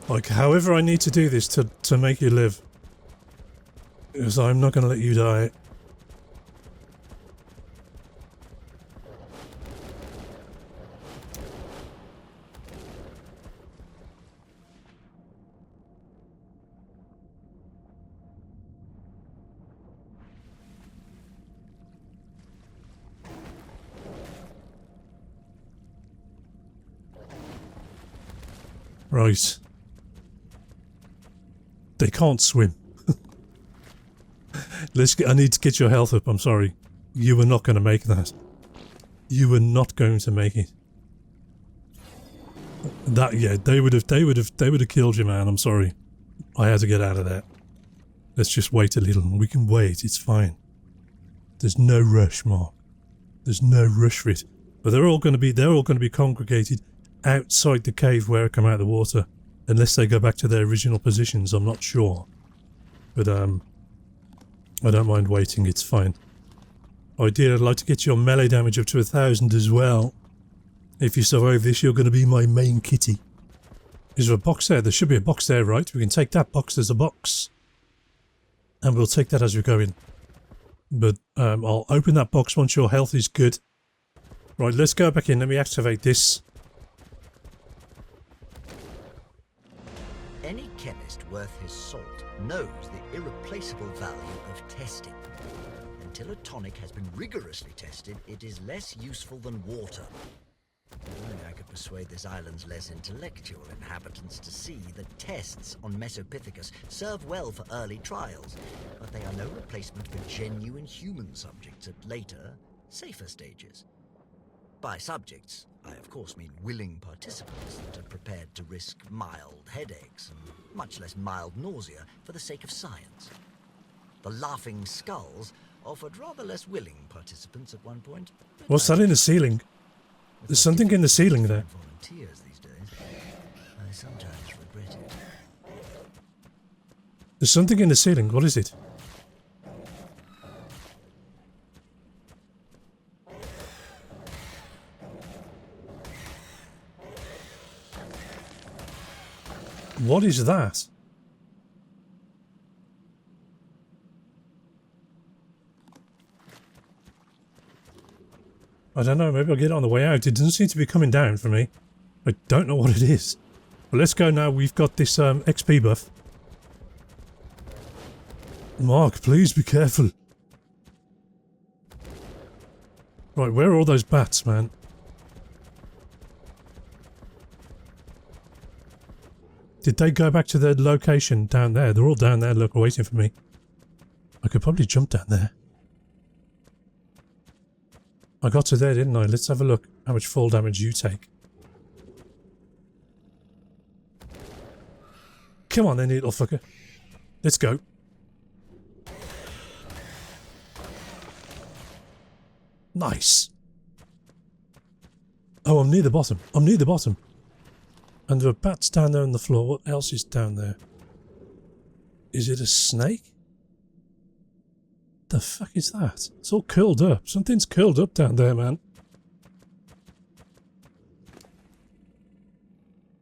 Like, however I need to do this to make you live. Because I'm not going to let you die. Right. They can't swim. I need to get your health up, I'm sorry. You were not going to make that. You were not going to make it. That, yeah, they would have killed you, man, I'm sorry. I had to get out of there. Let's just wait a little. We can wait, it's fine. There's no rush, Mark. There's no rush for it. But they're all going to be congregated outside the cave where I come out of the water. Unless they go back to their original positions, I'm not sure. But, I don't mind waiting, it's fine. Ideally, I'd like to get your melee damage up to 1,000 as well. If you survive this, you're going to be my main kitty. Is there a box there? There should be a box there, right? We can take that box, there's a box. And we'll take that as we go in. But, I'll open that box once your health is good. Right, let's go back in, let me activate this. Any chemist worth his salt knows the irreplaceable value of testing. Until a tonic has been rigorously tested, it is less useful than water. If only I could persuade this island's less intellectual inhabitants to see that tests on Mesopithecus serve well for early trials, but they are no replacement for genuine human subjects at later, safer stages. By subjects, I of course mean willing participants that are prepared to risk mild headaches and much less mild nausea for the sake of science. The Laughing Skulls offered rather less willing participants at one point. What's that in the ceiling? There's something in the ceiling there. Volunteers these days. I sometimes regret it. There's something in the ceiling. What is it? What is that? I don't know, maybe I'll get it on the way out. It doesn't seem to be coming down for me. I don't know what it is. But let's go now. We've got this XP buff. Mark, please be careful. Right, where are all those bats, man? Did they go back to their location down there? They're all down there, look, waiting for me. I could probably jump down there. I got to there, didn't I? Let's have a look how much fall damage you take. Come on then, you little fucker. Let's go. Nice. Oh, I'm near the bottom. I'm near the bottom. And there are bats down there on the floor. What else is down there? Is it a snake? The fuck is that? It's all curled up. Something's curled up down there, man.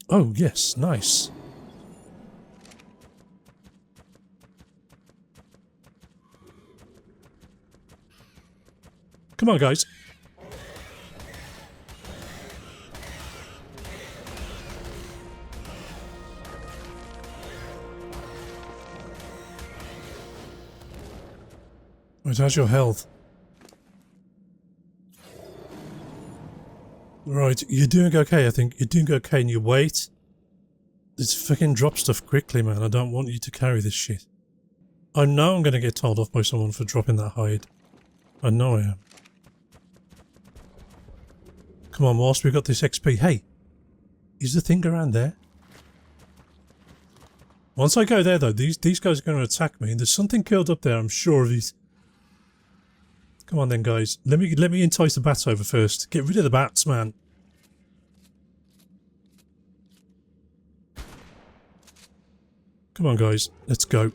Oh, yes. Nice. Come on, guys. Right, how's your health? Right, you're doing okay, I think. You're doing okay in your weight. Just fucking drop stuff quickly, man. I don't want you to carry this shit. I know I'm going to get told off by someone for dropping that hide. I know I am. Come on, whilst we've got this XP. Hey, is the thing around there? Once I go there, though, these guys are going to attack me. And there's something curled up there, I'm sure of it. Come on then, guys. Let me entice the bats over first. Get rid of the bats, man. Come on, guys. Let's go.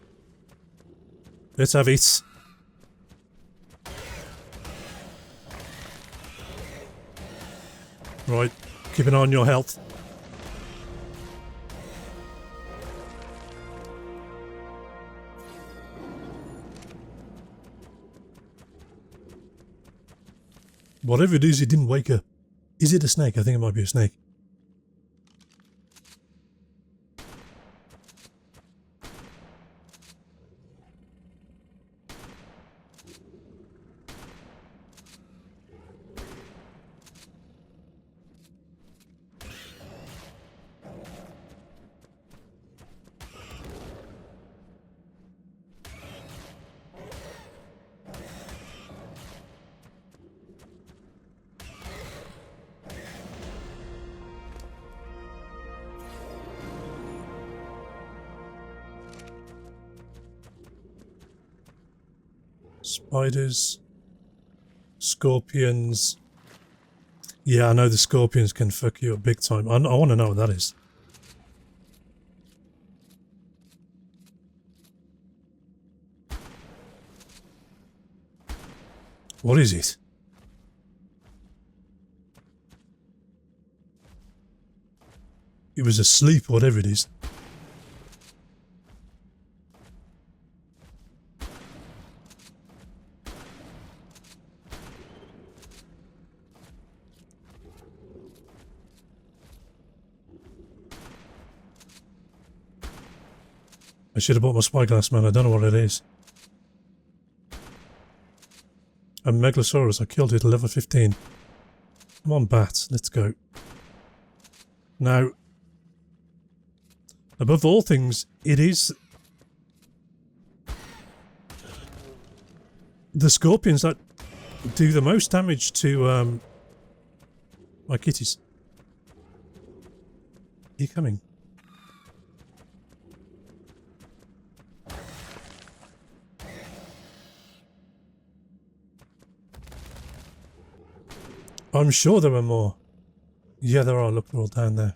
Let's have it. Right. Keep an eye on your health. Whatever it is, it didn't wake up. Is it a snake? I think it might be a snake. Spiders, scorpions. Yeah, I know the scorpions can fuck you up big time. I want to know what that is. What is it? It was asleep, whatever it is. I should have bought my spyglass, man. I don't know what it is. A Megalosaurus. I killed it at level 15. Come on, bat. Let's go. Now, above all things, it is the scorpions that do the most damage to My kitties. Are you coming? I'm sure there are more. Yeah, there are. Look, they're all down there.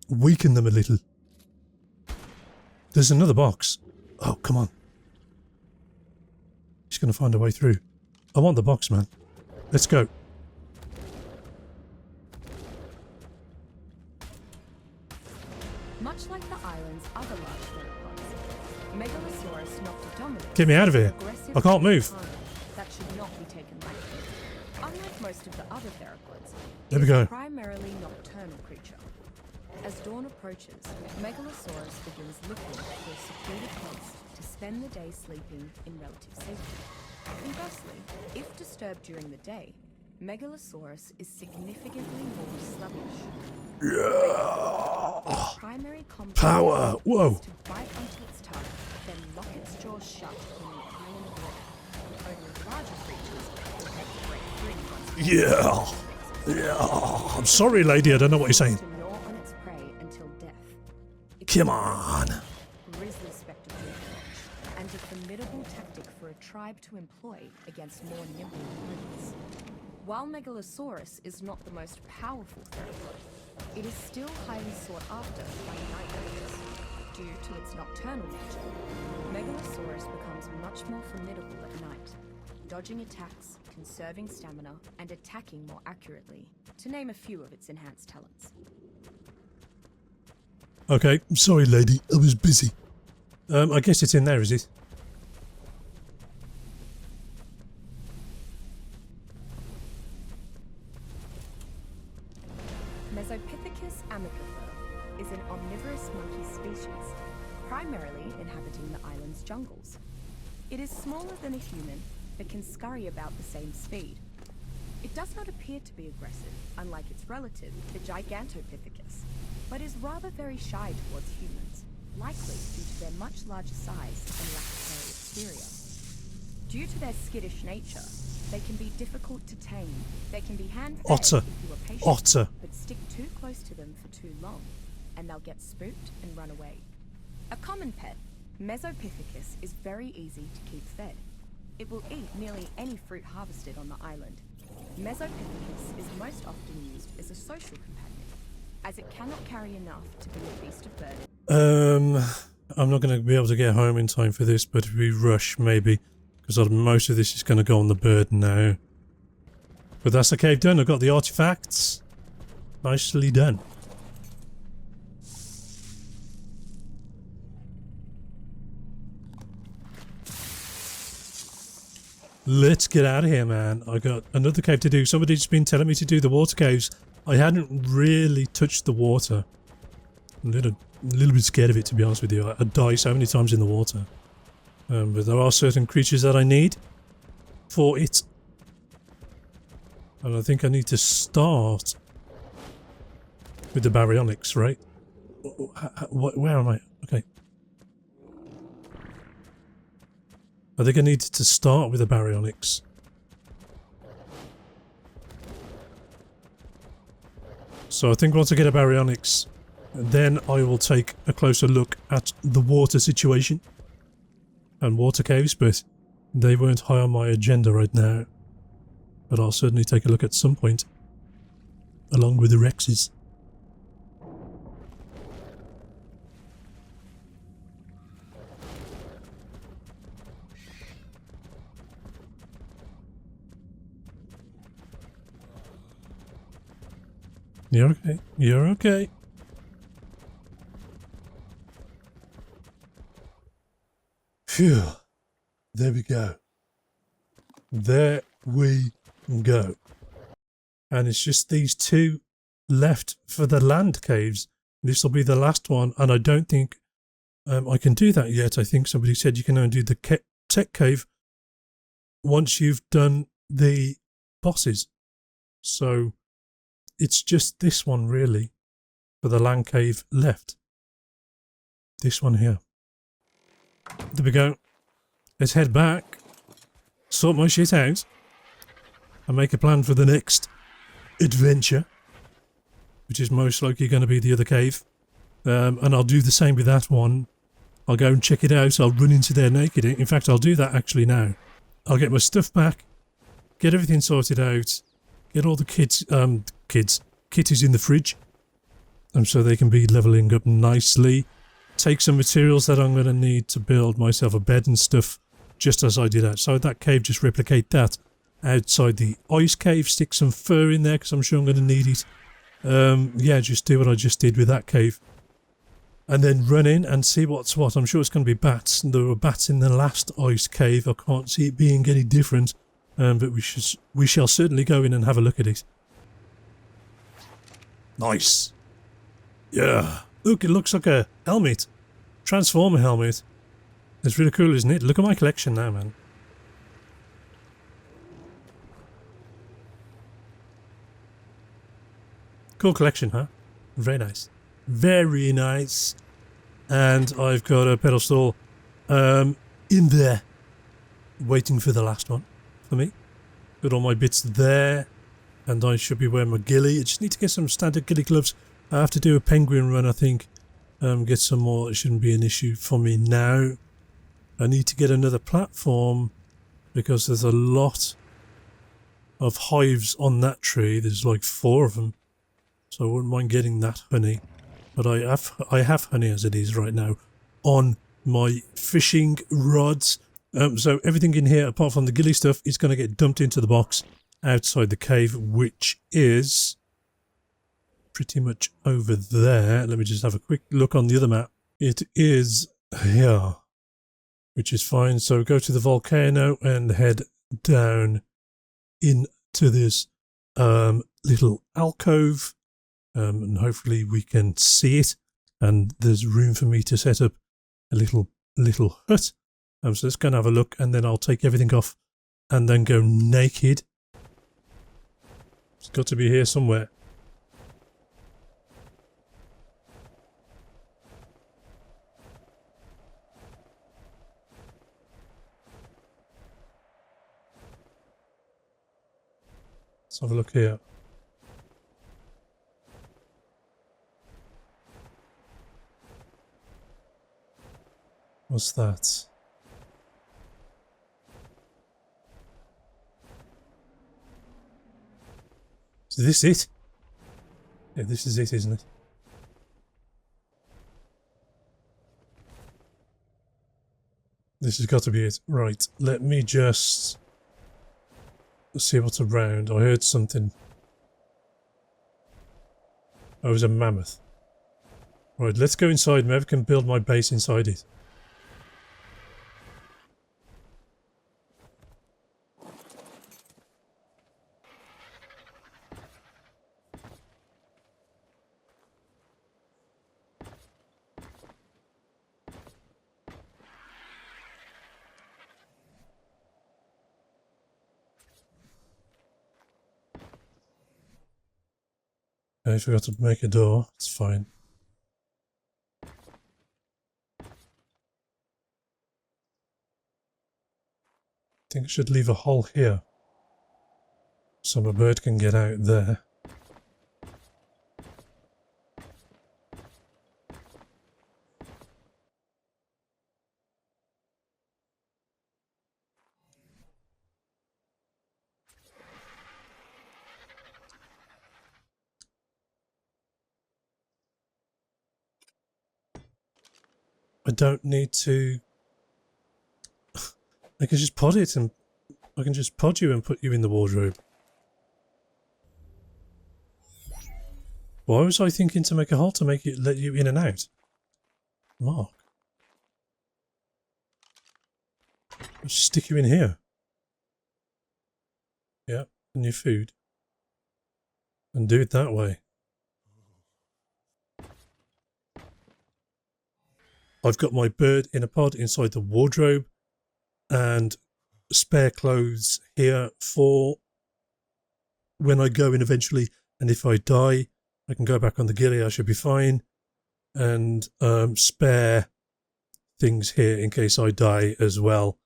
Weaken them a little. There's another box. Oh, come on. He's going to find a way through. I want the box, man. Let's go. Much like the island's other large theropods, Megalosaurus noctodominus Get me out of here. I can't move. That should not be taken lightly. Unlike most of the other theropods, There we it is go. a primarily nocturnal creature. As dawn approaches, Megalosaurus begins looking for a secluded place to spend the day sleeping in relative safety. Conversely, if disturbed during the day, Megalosaurus is significantly more sluggish. Its primary combat Power. Whoa. is to bite onto its tongue, then lock its jaws shut when the island rock. Only larger creatures will make a break free once Yeah. I'm sorry, lady. I don't know what you're saying. to gnaw on its prey until death. It's Come a on. grisly spectacle to watch, and a formidable tactic for a tribe to employ against more nimble opponents. While Megalosaurus is not the most powerful theropod, it is still highly sought after by night hunters. Due to its nocturnal nature, Megalosaurus becomes much more formidable at night, dodging attacks, conserving stamina, and attacking more accurately, to name a few of its enhanced talents. Okay. Sorry, lady. I was busy. I guess it's in there, is it? Mesopithecus amicopher is an omnivorous monkey species, primarily inhabiting the island's jungles. It is smaller than a human, but can scurry about the same speed. It does not appear to be aggressive, unlike its relative, the Gigantopithecus, but is rather very shy towards humans, likely due to their much larger size and lack of hairy exterior. Due to their skittish nature, they can be difficult to tame. They can be hand-fed Otter. if you are patient, Otter. but stick too close to them for too long, and they'll get spooked and run away. A common pet, Mesopithecus is very easy to keep fed. It will eat nearly any fruit harvested on the island. Mesopithecus is most often used as a social companion, as it cannot carry enough to be a beast of burden. I'm not going to be able to get home in time for this, but if we rush, maybe. Because most of this is going to go on the bird now. But that's the cave done. I've got the artifacts. Nicely done. Let's get out of here, man. I got another cave to do. Somebody's been telling me to do the water caves. I hadn't really touched the water. I'm a little bit scared of it, to be honest with you. I die so many times in the water. But there are certain creatures that I need for it. And I think I need to start with the baryonyx, right? Where am I? Okay. I think I need to start with the baryonyx. So I think once I get a baryonyx, then I will take a closer look at the water situation and water caves, but they weren't high on my agenda right now. But I'll certainly take a look at some point, along with the Rexes. You're okay. You're okay. Phew. There we go. There we go. And it's just these two left for the land caves. This will be the last one, and I don't think I can do that yet. I think somebody said you can only do the tech cave once you've done the bosses. So it's just this one really for the land cave left. This one here. There we go. let's head back, sort my shit out, and make a plan for the next adventure, which is most likely going to be the other cave. And I'll do the same with that one. I'll go and check it out. I'll run into there naked. In fact, I'll do that actually now. I'll get my stuff back, get everything sorted out, get all the kitties in the fridge, so they can be leveling up nicely. Take some materials that I'm going to need to build myself a bed and stuff, just as I did outside that cave. Just replicate that outside the ice cave. Stick some fur in there because I'm sure I'm going to need it. Yeah, just do what I just did with that cave. And then run in and see what's what. I'm sure it's going to be bats. There were bats in the last ice cave. I can't see it being any different. But we shall certainly go in and have a look at it. Nice. Yeah. Look, it looks like a helmet. Transformer helmet. It's really cool, isn't it? Look at my collection now, man. Cool collection, huh? Very nice. Very nice. And I've got a pedestal in there, waiting for the last one for me. Got all my bits there, and I should be wearing my ghillie. I just need to get some standard ghillie gloves. I have to do a penguin run, I think. Get some more. It shouldn't be an issue for me now. I need to get another platform because there's a lot of hives on that tree. There's like 4 of them. So I wouldn't mind getting that honey. But I have honey as it is right now on my fishing rods. So everything in here, apart from the ghillie stuff, is going to get dumped into the box outside the cave, which is pretty much over there. Let me just have a quick look on the other map. It is here, which is fine. So go to the volcano and head down into this little alcove. And hopefully we can see it, and there's room for me to set up a little hut. So let's go and have a look, and then I'll take everything off and then go naked. It's got to be here somewhere. Let's have a look here. What's that? Is this it? Yeah, this is it, isn't it? This has got to be it. Right, let me just see what's around. I heard something. Oh, it was a mammoth. Right, let's go inside. Maybe I can build my base inside it. I forgot to make a door. It's fine. I think I should leave a hole here so my bird can get out there. I don't need to... I can just pod it and... I can just pod you and put you in the wardrobe. Why was I thinking to make a hole to make it let you in and out? Mark. I'll stick you in here. Yeah, and your food. And do it that way. I've got my bird in a pod inside the wardrobe and spare clothes here for when I go in eventually, and if I die I can go back on the ghillie. I should be fine, and spare things here in case I die as well.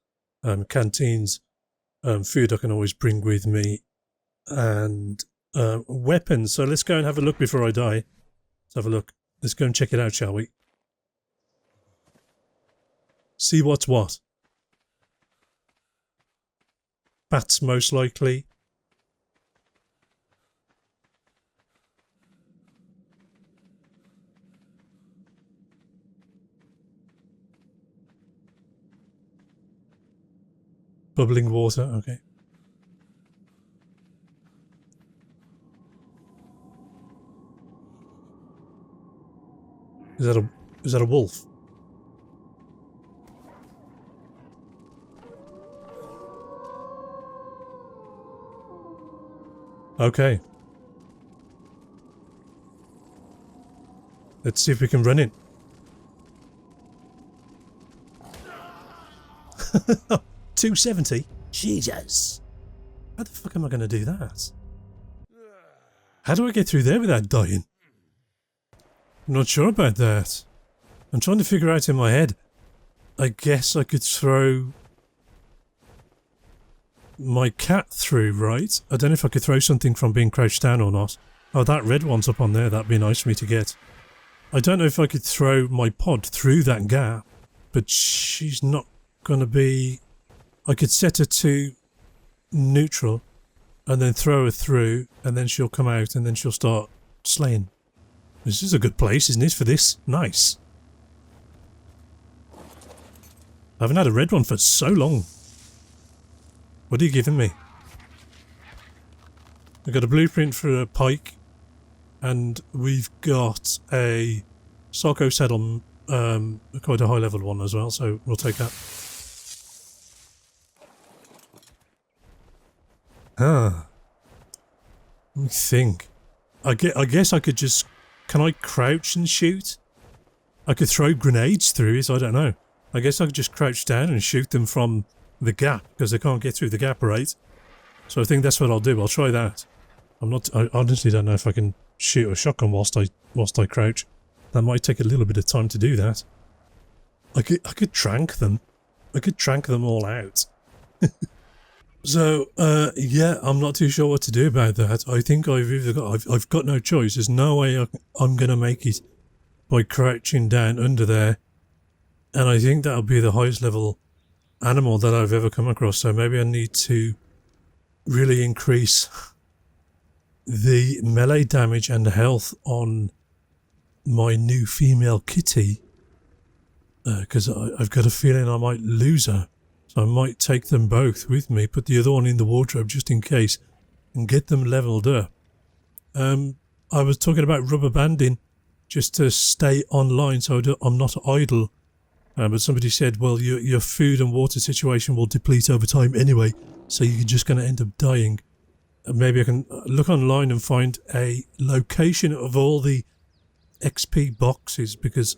canteens, food I can always bring with me, and weapons. So let's go and have a look before I die. Let's have a look. Let's go and check it out, shall we? See what's what. Bats most likely. Bubbling water, okay. Is that a wolf? Okay. Let's see if we can run it. 270? Jesus. How the fuck am I going to do that? How do I get through there without dying? I'm not sure about that. I'm trying to figure out in my head. I guess I could throw my cat through, right? I don't know if I could throw something from being crouched down or not. Oh, that red one's up on there. That'd be nice for me to get. I don't know if I could throw my pod through that gap, but she's not going to be... I could set her to neutral and then throw her through, and then she'll come out and then she'll start slaying. This is a good place, isn't it, for this? Nice. I haven't had a red one for so long. What are you giving me? We've got a blueprint for a pike, and we've got a Sarco saddle, quite a high level one as well, so we'll take that. Ah. Let me think. I guess I could just... Can I crouch and shoot? I could throw grenades through it, I don't know. I guess I could just crouch down and shoot them from the gap, because they can't get through the gap, right? So I think that's what I'll do. I'll try that. I honestly don't know if I can shoot a shotgun whilst I crouch. That might take a little bit of time to do that. I could trank them. I could trank them all out. So, yeah, I'm not too sure what to do about that. I think I've got no choice. There's no way I'm going to make it by crouching down under there. And I think that'll be the highest level animal that I've ever come across. So maybe I need to really increase the melee damage and health on my new female kitty. Because I've got a feeling I might lose her. So I might take them both with me, put the other one in the wardrobe just in case, and get them leveled up. I was talking about rubber banding just to stay online so I'm not idle. But somebody said, well, your food and water situation will deplete over time anyway, so you're just going to end up dying. Maybe I can look online and find a location of all the XP boxes, because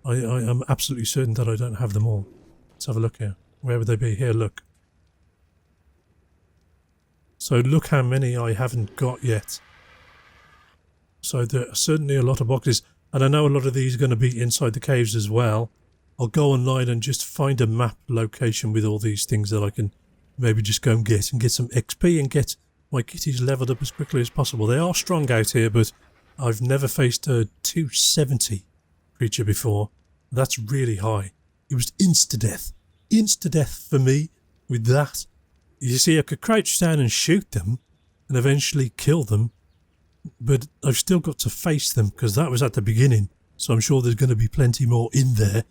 I am absolutely certain that I don't have them all. Let's have a look here. Where would they be? Here, look. So look how many I haven't got yet. So there are certainly a lot of boxes. And I know a lot of these are going to be inside the caves as well. I'll go online and just find a map location with all these things that I can maybe just go and get some XP and get my kitties leveled up as quickly as possible. They are strong out here, but I've never faced a 270 creature before. That's really high. It was insta-death. Insta-death for me with that. You see, I could crouch down and shoot them and eventually kill them, but I've still got to face them because that was at the beginning, so I'm sure there's going to be plenty more in there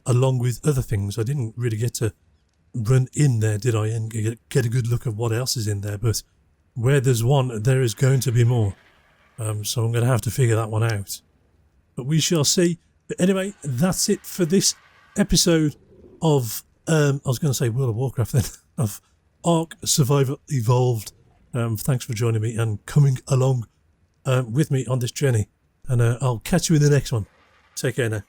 along with other things. I didn't really get to run in there, did I, and get a good look at what else is in there, but where there's one, there is going to be more. So I'm going to have to figure that one out. But we shall see. But anyway, that's it for this episode of I was going to say World of Warcraft then, of ARK Survival Evolved. Thanks for joining me and coming along with me on this journey. And I'll catch you in the next one. Take care now.